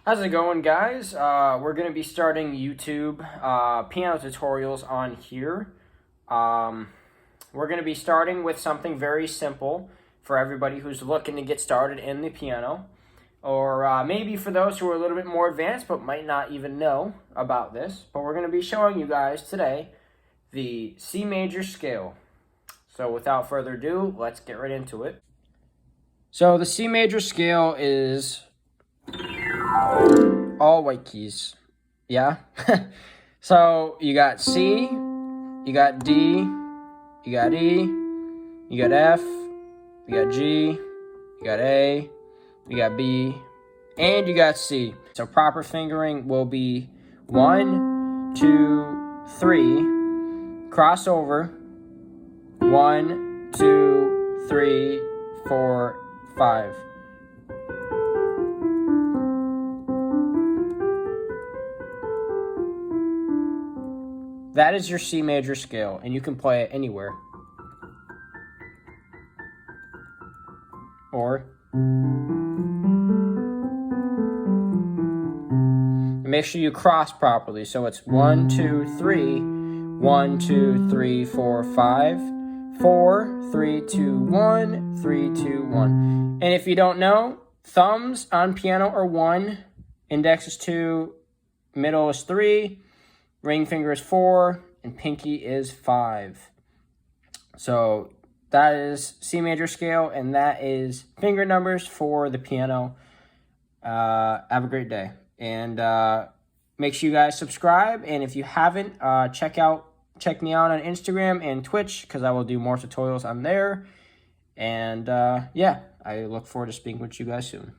How's it going, guys? We're going to be starting YouTube piano tutorials on here. We're going to be starting with something very simple for everybody who's looking to get started in the piano. Or maybe for those who are a little bit more advanced but might not even know about this. But we're going to be showing you guys today the C major scale. So without further ado, let's get right into it. So the C major scale is all white keys. Yeah? So you got C, you got D, you got E, you got F, you got G, you got A, you got B, and you got C. So proper fingering will be 1, 2, 3, cross over, 1, 2, 3, 4, 5. That is your C major scale, and you can play it anywhere. Or make sure you cross properly. So it's 1, 2, 3, 1, 2, 3, 4, 5, 4, 3, 2, 1, 3, 2, 1. And if you don't know, thumbs on piano are 1, index is 2, middle is 3, ring finger is 4, and pinky is 5. So that is C major scale, and that is finger numbers for the piano. Have a great day. And make sure you guys subscribe. And if you haven't, check me out on Instagram and Twitch, because I will do more tutorials on there. And yeah, I look forward to speaking with you guys soon.